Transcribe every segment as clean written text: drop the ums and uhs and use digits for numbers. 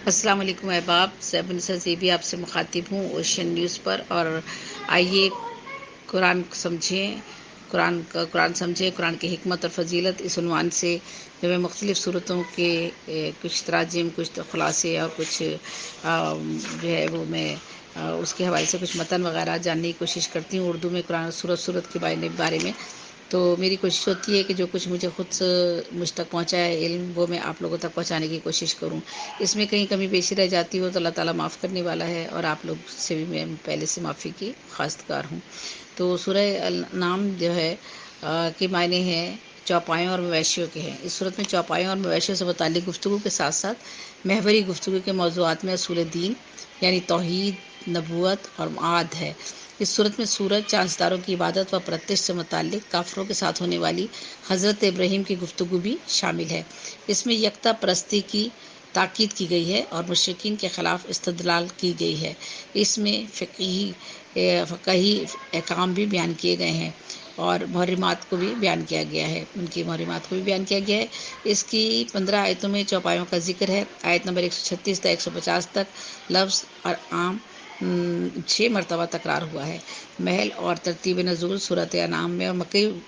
السلام علیکم احباب، سیبنسا زیبی آپ سے مخاطب ہوں اوشین نیوز پر، اور آئیے قرآن سمجھیں، قرآن سمجھیں، قرآن کی حکمت اور فضیلت، اس عنوان سے جو میں مختلف صورتوں کے کچھ تراجم، کچھ خلاصے اور کچھ جو ہے وہ میں اس کے حوالے سے کچھ متن وغیرہ جاننے کی کوشش کرتی ہوں اردو میں قرآن صورت کے بارے میں۔ تو میری کوشش ہوتی ہے کہ جو کچھ مجھے خود مجھ تک پہنچا ہے علم، وہ میں آپ لوگوں تک پہنچانے کی کوشش کروں۔ اس میں کہیں کمی بیشی رہ جاتی ہو تو اللہ تعالیٰ معاف کرنے والا ہے، اور آپ لوگ سے بھی میں پہلے سے معافی کی خواستگار ہوں۔ تو سورہ النعام جو ہے کے معنی ہیں چوپایوں اور مویشیوں کے ہیں۔ اس صورت میں چوپایوں اور مویشیوں سے متعلق گفتگو کے ساتھ ساتھ محوری گفتگو کے موضوعات میں اصول دین یعنی توحید، نبوت اور معاد ہے۔ اس صورت میں سورج، چاند ستاروں کی عبادت و پرستش سے متعلق کافروں کے ساتھ ہونے والی حضرت ابراہیم کی گفتگو بھی شامل ہے۔ اس میں یکتا پرستی کی تاکید کی گئی ہے اور مشرکین کے خلاف استدلال کی گئی ہے۔ اس میں فقہی احکام بھی بیان کیے گئے ہیں اور محرمات کو بھی بیان کیا گیا ہے، ان کی محرمات کو بھی بیان کیا گیا ہے۔ اس کی 15 آیتوں میں چوپایوں کا ذکر ہے۔ آیت نمبر 136 تا 150 تک لفظ اور عام 6 مرتبہ تکرار ہوا ہے۔ محل اور ترتیب نزول صورت انعام میں اور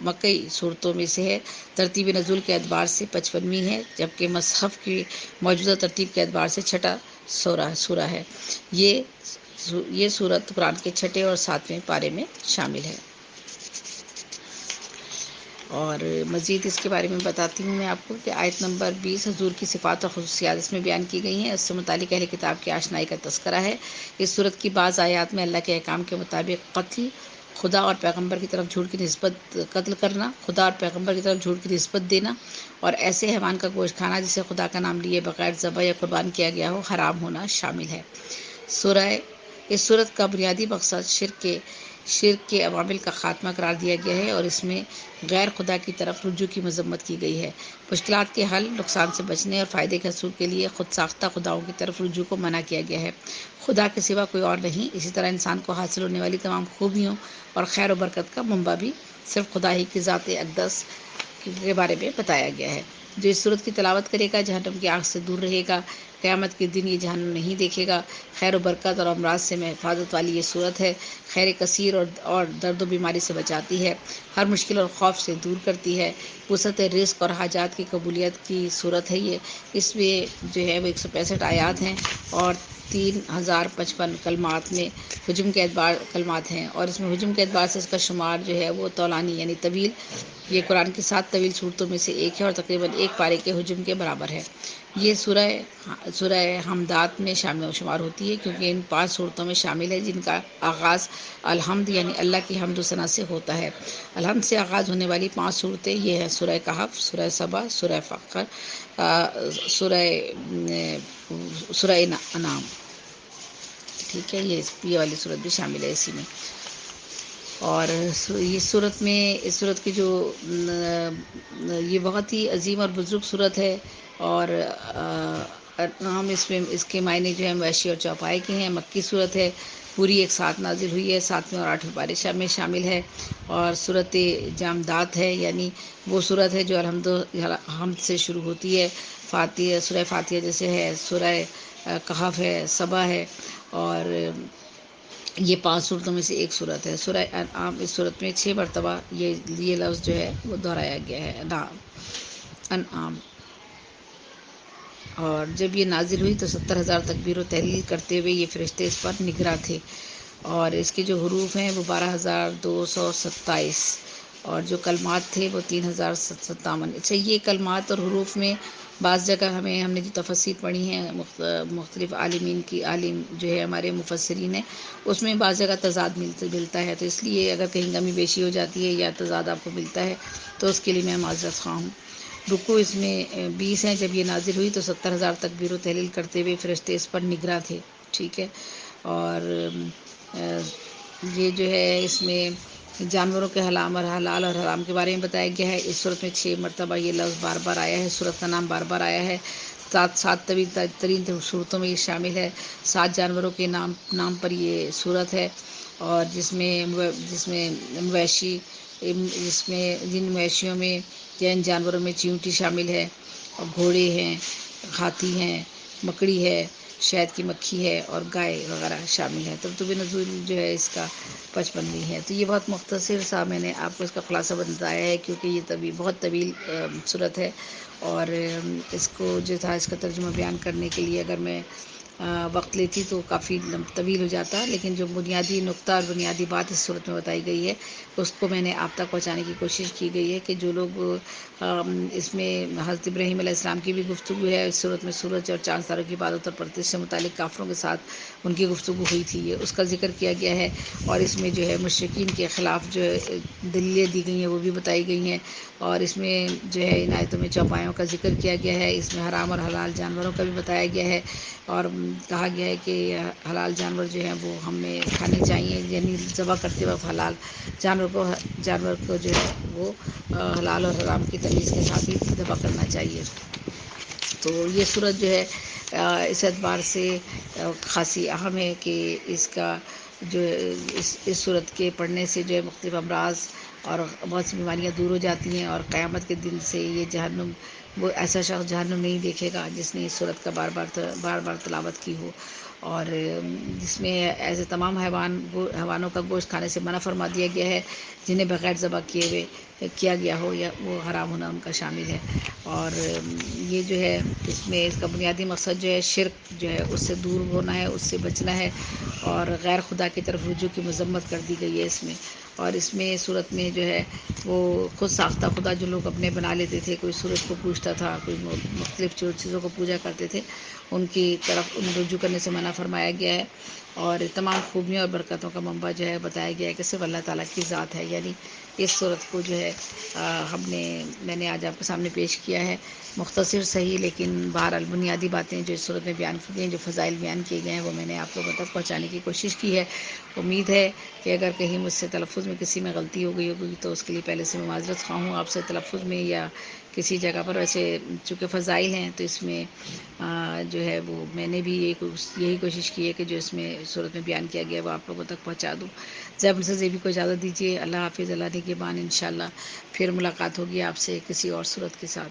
مکئی صورتوں میں سے ہے۔ ترتیب نزول کے اعتبار سے 55ویں ہے، جبکہ مصحف کی موجودہ ترتیب کے اعتبار سے چھٹا سورہ ہے۔ یہ سورت قرآن کے چھٹے اور 7ویں پارے میں شامل ہے۔ اور مزید اس کے بارے میں بتاتی ہوں میں آپ کو کہ آیت نمبر 20 حضور کی صفات اور خصوصیات اس میں بیان کی گئی ہیں۔ اس سے متعلق اہل کتاب کی آشنائی کا تذکرہ ہے۔ اس صورت کی بعض آیات میں اللہ کے احکام کے مطابق خدا اور پیغمبر کی طرف جھوٹ کی نسبت قتل کرنا، خدا اور پیغمبر کی طرف جھوٹ کی نسبت دینا، اور ایسے حیوان کا گوشت کھانا جسے خدا کا نام لیے بغیر ذبح یا قربان کیا گیا ہو حرام ہونا شامل ہے۔ اس صورت کا بنیادی مقصد شرک کے عوامل کا خاتمہ قرار دیا گیا ہے، اور اس میں غیر خدا کی طرف رجوع کی مذمت کی گئی ہے۔ مشکلات کے حل، نقصان سے بچنے اور فائدے کے حصول کے لیے خود ساختہ خداؤں کی طرف رجوع کو منع کیا گیا ہے۔ خدا کے سوا کوئی اور نہیں۔ اسی طرح انسان کو حاصل ہونے والی تمام خوبیوں اور خیر و برکت کا منبع بھی صرف خدا ہی کی ذات اقدس کے بارے میں بتایا گیا ہے۔ جو اس صورت کی تلاوت کرے گا جہنم کی آگ سے دور رہے گا، قیامت کے دن یہ جہنم نہیں دیکھے گا۔ خیر و برکت اور امراض سے حفاظت والی یہ صورت ہے۔ خیر کثیر اور درد و بیماری سے بچاتی ہے، ہر مشکل اور خوف سے دور کرتی ہے۔ وسعت رزق اور حاجات کی قبولیت کی صورت ہے یہ۔ اس میں جو ہے وہ 165 آیات ہیں اور 3055 کلمات میں ہجم کے اعتبار کلمات ہیں، اور اس میں ہجم کے اعتبار سے اس کا شمار جو ہے وہ طولانی یعنی طویل، یہ قرآن کی 7 طویل صورتوں میں سے ایک ہے اور تقریباً ایک پارے کے ہجم کے برابر ہے۔ یہ سورہ حمدات میں شمار ہوتی ہے، کیونکہ ان 5 صورتوں میں شامل ہے جن کا آغاز الحمد یعنی اللہ کی حمد و ثنا سے ہوتا ہے۔ الحمد سے آغاز ہونے والی 5 صورتیں یہ ہیں: سورہ کہف، سورہ سبا، سورہ فقر، سورہ انعام۔ ٹھیک ہے، یہ والی صورت بھی شامل ہے اسی میں۔ اور اس صورت کی جو یہ بہت ہی عظیم اور بزرگ صورت ہے، اور ہم اس کے معنی جو ہے مویشی اور چوپائے کے ہیں۔ مکی صورت ہے، پوری ایک ساتھ نازل ہوئی ہے، 7ویں اور 8ویں پارے میں شامل ہے، اور صورت جامدات ہے، یعنی وہ صورت ہے جو حمد سے شروع ہوتی ہے۔ سورہ فاتحہ جیسے ہے، سورہ کہف ہے، سبا ہے، اور یہ 5 صورتوں میں سے ایک صورت ہے۔ سورہ انعام، اس صورت میں 6 مرتبہ یہ لفظ جو ہے وہ دہرایا گیا ہے، انعام۔ اور جب یہ نازل ہوئی تو 70,000 تکبیر و تحلیل کرتے ہوئے یہ فرشتے اس پر نگراں تھے، اور اس کے جو حروف ہیں وہ 12,227، اور جو کلمات تھے وہ 3,057۔ اچھا، یہ کلمات اور حروف میں بعض جگہ ہم نے جو تفاسیر پڑھی ہیں مختلف عالم جو ہے ہمارے مفسرین ہیں، اس میں بعض جگہ تضاد ملتا ہے، تو اس لیے اگر کہیں کمی بیشی ہو جاتی ہے یا تضاد آپ کو ملتا ہے تو اس کے لیے میں معذرت خواہ ہوں۔ رکوع اس میں 20 ہیں۔ جب یہ نازل ہوئی تو 70,000 تکبیر و تحلیل کرتے ہوئے فرشتے اس پر نگراں تھے، ٹھیک ہے۔ اور یہ جو ہے اس میں جانوروں کے حلال اور حرام کے بارے میں بتایا گیا ہے۔ اس صورت میں 6 مرتبہ یہ لفظ بار بار آیا ہے، صورت کا نام بار بار آیا ہے۔ 7 طویل ترین صورتوں میں یہ شامل ہے۔ 7 جانوروں کے نام پر یہ صورت ہے، اور جس میں مویشی، جن مویشیوں میں یا ان جانوروں میں چیونٹی شامل ہے، اور گھوڑے ہیں، ہاتھی ہیں، مکڑی ہے، شہد کی مکھی ہے اور گائے وغیرہ شامل ہے۔ ترتیب نزول جو ہے اس کا 55ویں ہے۔ تو یہ بہت مختصر سا میں نے آپ کو اس کا خلاصہ بتایا ہے، کیونکہ یہ بہت طویل صورت ہے، اور اس کو جو تھا اس کا ترجمہ بیان کرنے کے لیے اگر میں وقت لیتی تو کافی طویل ہو جاتا، لیکن جو بنیادی نقطہ اور بنیادی بات اس صورت میں بتائی گئی ہے اس کو میں نے آپ تک پہنچانے کی کوشش کی گئی ہے، کہ جو لوگ اس میں حضرت ابراہیم علیہ السلام کی بھی گفتگو ہے، اس صورت میں سورج اور چاند ستاروں کی عبادت اور پرستش سے متعلق کافروں کے ساتھ ان کی گفتگو ہوئی تھی، اس کا ذکر کیا گیا ہے، اور اس میں جو ہے مشرکین کے خلاف جو دلیلیں دی گئی ہیں وہ بھی بتائی گئی ہیں، اور اس میں جو ہے ان آیتوں میں چوپایوں کا ذکر کیا گیا ہے، اس میں حرام اور حلال جانوروں کا بھی بتایا گیا ہے، اور کہا گیا ہے کہ حلال جانور جو ہیں وہ ہمیں کھانے چاہیے، یعنی ذبح کرتے وقت حلال جانور کو جو ہے وہ حلال اور حرام کی تمیز کے ساتھ ہی ذبح کرنا چاہیے۔ تو یہ صورت جو ہے اس اعتبار سے خاصی اہم ہے کہ اس کا جو اس صورت کے پڑھنے سے جو ہے مختلف امراض اور بہت سی بیماریاں دور ہو جاتی ہیں، اور قیامت کے دن سے یہ جہنم، وہ ایسا شخص جہنم نہیں دیکھے گا جس نے اس صورت کا بار بار تلاوت کی ہو، اور جس میں ایسے تمام حیوانوں کا گوشت کھانے سے منع فرما دیا گیا ہے جنہیں بغیر ذبح کیا گیا ہو یا وہ حرام ہونا ان کا شامل ہے، اور یہ جو ہے اس کا بنیادی مقصد جو ہے شرک جو ہے اس سے دور ہونا ہے، اس سے بچنا ہے، اور غیر خدا کی طرف رجوع کی مذمت کر دی گئی ہے اس میں، اور اس میں صورت میں جو ہے وہ خود ساختہ خدا جو لوگ اپنے بنا لیتے تھے، کوئی سورج کو پوجتا تھا، کوئی مختلف چیزوں کو پوجا کرتے تھے، ان کی طرف رجوع کرنے سے منع فرمایا گیا ہے، اور تمام خوبیوں اور برکتوں کا منبع جو ہے بتایا گیا ہے کہ صرف اللہ تعالیٰ کی ذات ہے۔ یعنی اس صورت کو جو ہے میں نے آج آپ کے سامنے پیش کیا ہے، مختصر صحیح، لیکن بہرحال بنیادی باتیں جو اس صورت میں بیان کی گئی ہیں، جو فضائل بیان کیے گئے ہیں، وہ میں نے آپ لوگوں تک پہنچانے کی کوشش کی ہے۔ امید ہے کہ اگر کہیں مجھ سے تلفظ میں کسی میں غلطی ہو گئی ہوگی تو اس کے لیے پہلے سے میں معذرت خواہ ہوں آپ سے، تلفظ میں یا کسی جگہ پر۔ ویسے چونکہ فضائل ہیں تو اس میں جو ہے وہ میں نے بھی یہی کوشش کی ہے کہ جو اس میں صورت میں بیان کیا گیا ہے وہ آپ لوگوں تک پہنچا دوں۔ زیب سے زیبی کو اجازت دیجیے۔ اللہ حافظ، اللہ نگہبان۔ انشاءاللہ پھر ملاقات ہوگی آپ سے کسی اور صورت کے ساتھ۔